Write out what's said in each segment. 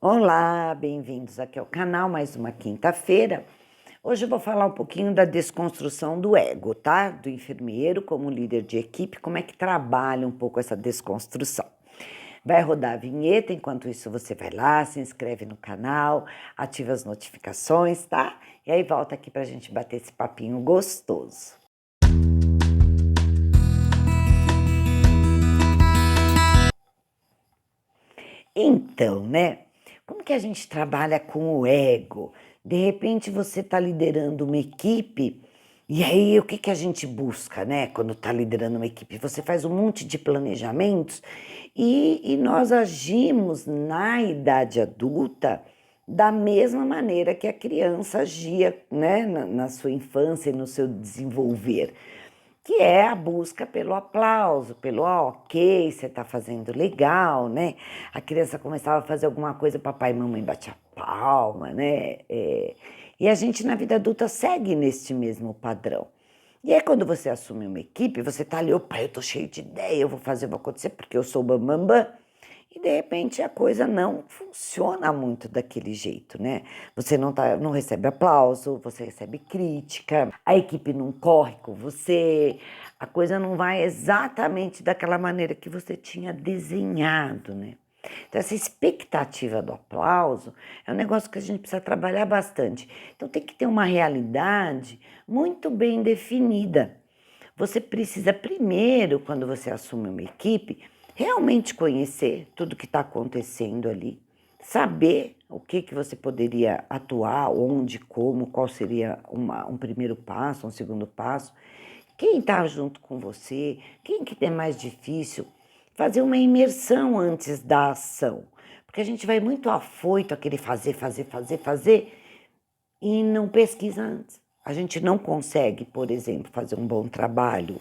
Olá, bem-vindos aqui ao canal, mais uma quinta-feira. Hoje eu vou falar um pouquinho da desconstrução do ego, tá? Do enfermeiro como líder de equipe, como é que trabalha um pouco essa desconstrução. Vai rodar a vinheta, enquanto isso você vai lá, se inscreve no canal, ativa as notificações, tá? E aí volta aqui pra gente bater esse papinho gostoso. Então, né? Como que a gente trabalha com o ego? De repente você está liderando uma equipe, e aí o que que a gente busca, né? Quando está liderando uma equipe, você faz um monte de planejamentos e nós agimos na idade adulta da mesma maneira que a criança agia, né? Na sua infância e no seu desenvolver, que é a busca pelo aplauso, pelo ok, você está fazendo legal, né? A criança começava a fazer alguma coisa, papai e mamãe batia palma, né? E a gente na vida adulta segue neste mesmo padrão. E aí quando você assume uma equipe, você tá ali, opa, eu tô cheio de ideia, eu vou fazer, vou acontecer, porque eu sou bambambam. Bam, bam. E de repente a coisa não funciona muito daquele jeito, né? Você não recebe aplauso, você recebe crítica, a equipe não corre com você, a coisa não vai exatamente daquela maneira que você tinha desenhado, né? Então, essa expectativa do aplauso é um negócio que a gente precisa trabalhar bastante. Então, tem que ter uma realidade muito bem definida. Você precisa primeiro, quando você assume uma equipe, realmente conhecer tudo que está acontecendo ali, saber o que você poderia atuar, onde, como, qual seria um primeiro passo, um segundo passo, quem está junto com você, quem que é mais difícil, fazer uma imersão antes da ação, porque a gente vai muito afoito a querer fazer, fazer, fazer, fazer e não pesquisa antes. A gente não consegue, por exemplo, fazer um bom trabalho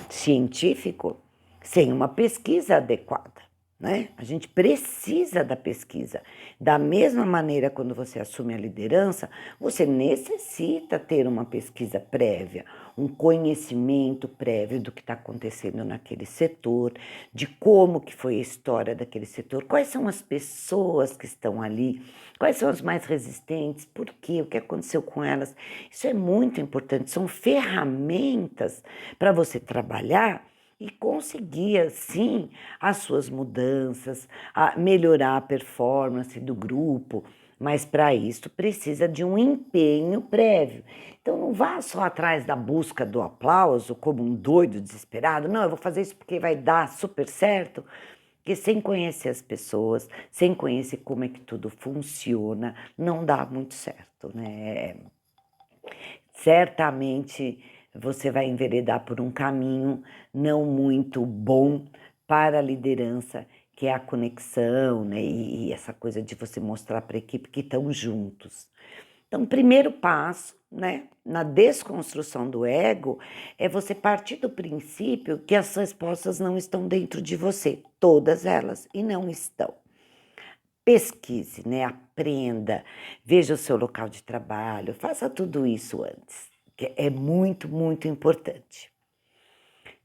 científico sem uma pesquisa adequada, né? A gente precisa da pesquisa. Da mesma maneira, quando você assume a liderança, você necessita ter uma pesquisa prévia, um conhecimento prévio do que está acontecendo naquele setor, de como que foi a história daquele setor, quais são as pessoas que estão ali, quais são as mais resistentes, por quê, o que aconteceu com elas. Isso é muito importante, são ferramentas para você trabalhar e conseguir, assim, as suas mudanças, melhorar a performance do grupo, mas para isso precisa de um empenho prévio. Então não vá só atrás da busca do aplauso como um doido desesperado, não, eu vou fazer isso porque vai dar super certo, porque sem conhecer as pessoas, sem conhecer como é que tudo funciona, não dá muito certo, né? Certamente você vai enveredar por um caminho não muito bom para a liderança, que é a conexão, né? E essa coisa de você mostrar para a equipe que estão juntos. Então, o primeiro passo, né, na desconstrução do ego, é você partir do princípio que as respostas não estão dentro de você, todas elas, e não estão. Pesquise, né? Aprenda, veja o seu local de trabalho, faça tudo isso antes, que é muito, muito importante.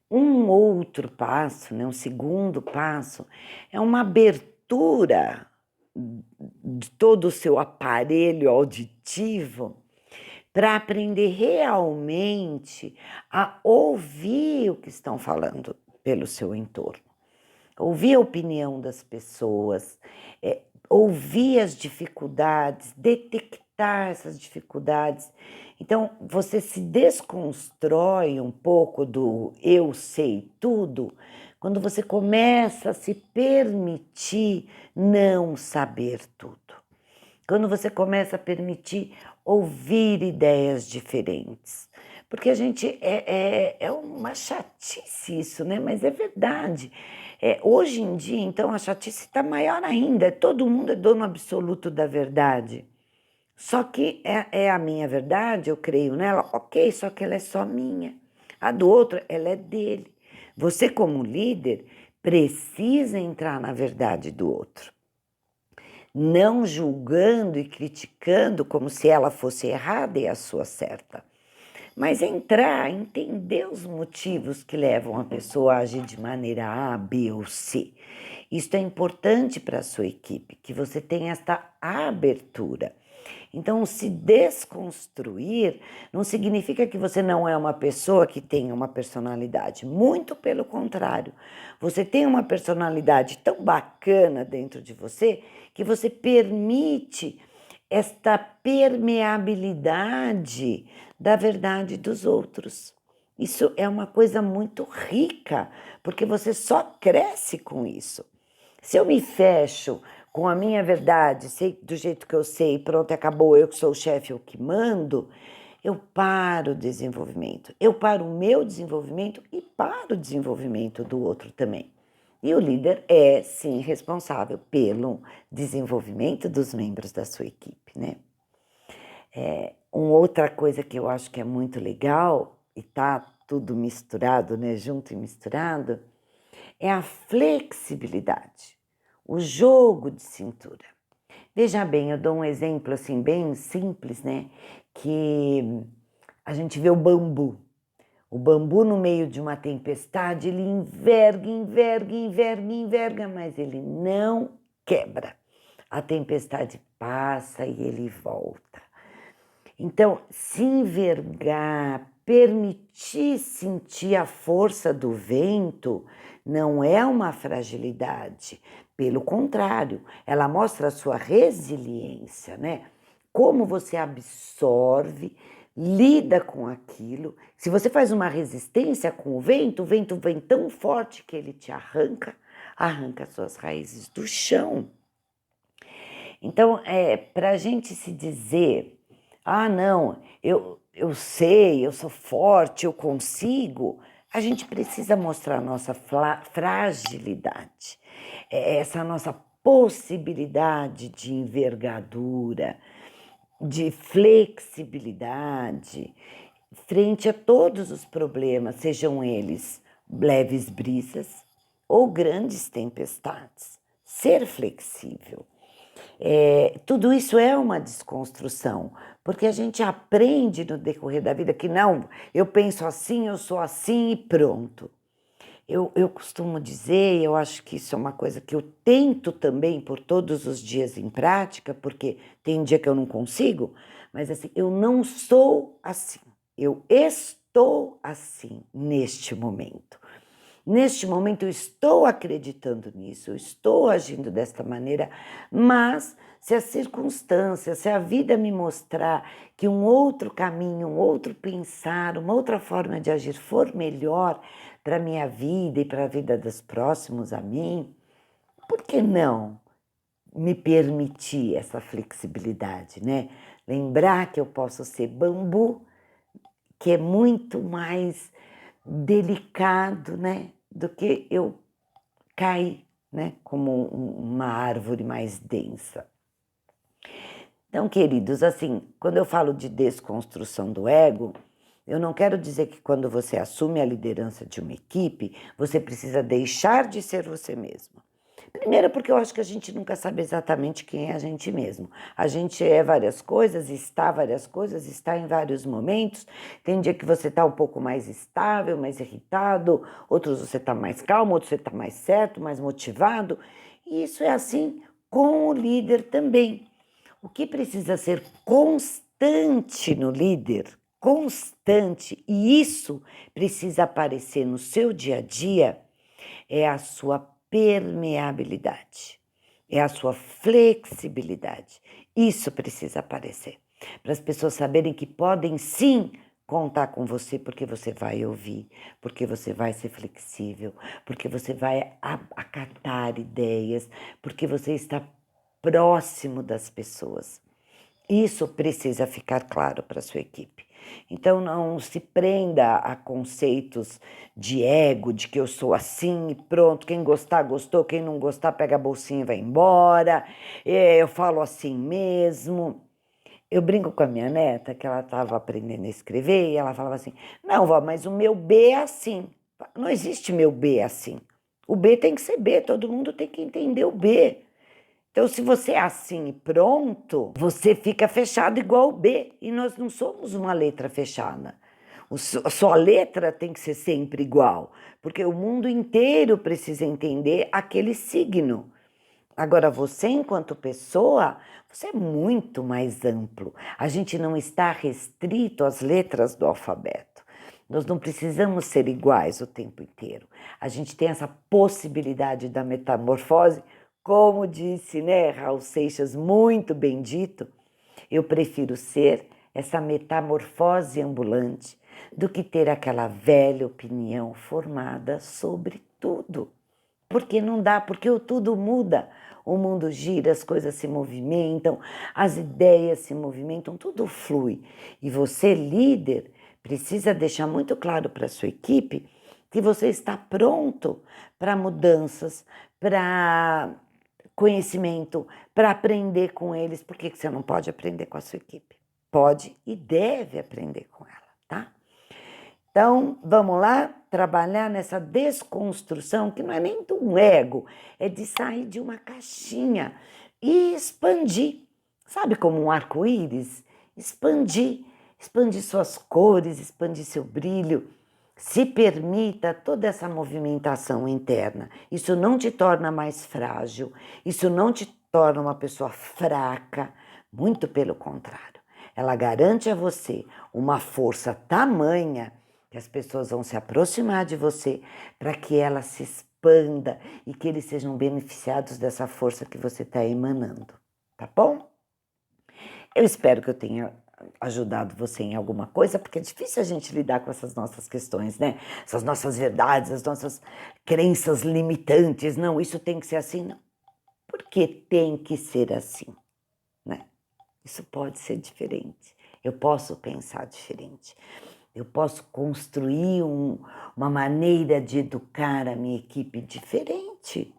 Um outro passo, né, um segundo passo, é uma abertura de todo o seu aparelho auditivo para aprender realmente a ouvir o que estão falando pelo seu entorno. Ouvir a opinião das pessoas, ouvir as dificuldades, detectar essas dificuldades. Então, você se desconstrói um pouco do eu sei tudo quando você começa a se permitir não saber tudo. Quando você começa a permitir ouvir ideias diferentes. Porque a gente é uma chatice isso, né? Mas é verdade. Hoje em dia, então, a chatice está maior ainda. Todo mundo é dono absoluto da verdade. Só que é a minha verdade, eu creio nela, ok, só que ela é só minha. A do outro, ela é dele. Você, como líder, precisa entrar na verdade do outro, não julgando e criticando como se ela fosse errada e a sua certa, mas entrar, entender os motivos que levam a pessoa a agir de maneira A, B ou C Isso é importante para a sua equipe, que você tenha esta abertura. Então, se desconstruir não significa que você não é uma pessoa que tenha uma personalidade. Muito pelo contrário. Você tem uma personalidade tão bacana dentro de você que você permite esta permeabilidade da verdade dos outros. Isso é uma coisa muito rica, porque você só cresce com isso. Se eu me fecho com a minha verdade, sei do jeito que eu sei, pronto, acabou, eu que sou o chefe, eu que mando, eu paro o desenvolvimento. Eu paro o meu desenvolvimento e paro o desenvolvimento do outro também. E o líder é, sim, responsável pelo desenvolvimento dos membros da sua equipe, né? Uma outra coisa que eu acho que é muito legal, e tá tudo misturado, né, junto e misturado, é a flexibilidade, o jogo de cintura. Veja bem, eu dou um exemplo assim bem simples, né? Que a gente vê o bambu. O bambu no meio de uma tempestade, ele enverga, enverga, enverga, enverga, mas ele não quebra. A tempestade passa e ele volta. Então, se envergar, permitir sentir a força do vento, não é uma fragilidade. Pelo contrário, ela mostra a sua resiliência, né? Como você absorve, lida com aquilo. Se você faz uma resistência com o vento vem tão forte que ele te arranca suas raízes do chão. Então, para a gente se dizer, ah, não, eu sei, eu sou forte, eu consigo, a gente precisa mostrar a nossa fragilidade, essa nossa possibilidade de envergadura, de flexibilidade, frente a todos os problemas, sejam eles leves brisas ou grandes tempestades. Ser flexível. Tudo isso é uma desconstrução, porque a gente aprende no decorrer da vida que não, eu penso assim, eu sou assim e pronto. Eu costumo dizer, eu acho que isso é uma coisa que eu tento também por todos os dias em prática, porque tem dia que eu não consigo, mas assim, eu não sou assim, eu estou assim neste momento. Neste momento eu estou acreditando nisso, eu estou agindo desta maneira, mas se a circunstância, se a vida me mostrar que um outro caminho, um outro pensar, uma outra forma de agir for melhor para a minha vida e para a vida dos próximos a mim, por que não me permitir essa flexibilidade, né? Lembrar que eu posso ser bambu, que é muito mais delicado, né, do que eu cair, né, como uma árvore mais densa. Então, queridos, assim, quando eu falo de desconstrução do ego, eu não quero dizer que quando você assume a liderança de uma equipe, você precisa deixar de ser você mesmo. Primeiro, porque eu acho que a gente nunca sabe exatamente quem é a gente mesmo. A gente é várias coisas, está em vários momentos. Tem dia que você está um pouco mais estável, mais irritado, outros você está mais calmo, outros você está mais certo, mais motivado. E isso é assim com o líder também. O que precisa ser constante no líder, constante, e isso precisa aparecer no seu dia a dia, é a sua permeabilidade, é a sua flexibilidade. Isso precisa aparecer, para as pessoas saberem que podem sim contar com você, porque você vai ouvir, porque você vai ser flexível, porque você vai acatar ideias, porque você está próximo das pessoas. Isso precisa ficar claro para a sua equipe. Então, não se prenda a conceitos de ego, de que eu sou assim e pronto, quem gostar, gostou, quem não gostar, pega a bolsinha e vai embora, eu falo assim mesmo. Eu brinco com a minha neta, que ela estava aprendendo a escrever, e ela falava assim, não, vó, mas o meu B é assim. Não existe meu B assim. O B tem que ser B, todo mundo tem que entender o B. Então, se você é assim e pronto, você fica fechado igual o B. E nós não somos uma letra fechada. A sua letra tem que ser sempre igual, porque o mundo inteiro precisa entender aquele signo. Agora, você, enquanto pessoa, você é muito mais amplo. A gente não está restrito às letras do alfabeto. Nós não precisamos ser iguais o tempo inteiro. A gente tem essa possibilidade da metamorfose, como disse, né, Raul Seixas, muito bem dito. Eu prefiro ser essa metamorfose ambulante do que ter aquela velha opinião formada sobre tudo. Porque não dá, porque tudo muda. O mundo gira, as coisas se movimentam, as ideias se movimentam, tudo flui. E você, líder, precisa deixar muito claro para a sua equipe que você está pronto para mudanças, para conhecimento, para aprender com eles. Por que você não pode aprender com a sua equipe? Pode e deve aprender com ela, tá? Então, vamos lá trabalhar nessa desconstrução, que não é nem de um ego, é de sair de uma caixinha e expandir. Sabe como um arco-íris? Expandir, expandir suas cores, expandir seu brilho. Se permita toda essa movimentação interna. Isso não te torna mais frágil, isso não te torna uma pessoa fraca, muito pelo contrário. Ela garante a você uma força tamanha que as pessoas vão se aproximar de você para que ela se expanda e que eles sejam beneficiados dessa força que você está emanando, tá bom? Eu espero que eu tenha ajudado você em alguma coisa, porque é difícil a gente lidar com essas nossas questões, né? Essas nossas verdades, as nossas crenças limitantes. Não, isso tem que ser assim, não. Porque tem que ser assim, né? Isso pode ser diferente. Eu posso pensar diferente. Eu posso construir uma maneira de educar a minha equipe diferente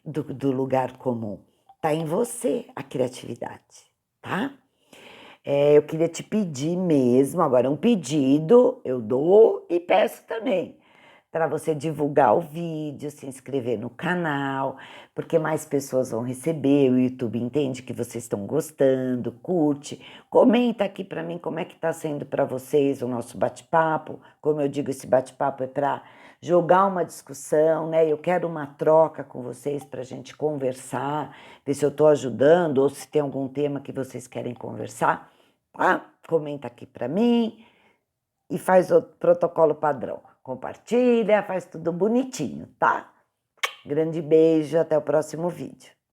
do lugar comum. Está em você a criatividade, tá? Eu queria te pedir mesmo, agora um pedido, eu dou e peço também, para você divulgar o vídeo, se inscrever no canal, porque mais pessoas vão receber, o YouTube entende que vocês estão gostando, curte, comenta aqui para mim como é que está sendo para vocês o nosso bate-papo. Como eu digo, esse bate-papo é para jogar uma discussão, né? Eu quero uma troca com vocês para a gente conversar, ver se eu estou ajudando ou se tem algum tema que vocês querem conversar, tá? Comenta aqui para mim e faz o protocolo padrão. Compartilha, faz tudo bonitinho, tá? Grande beijo, até o próximo vídeo.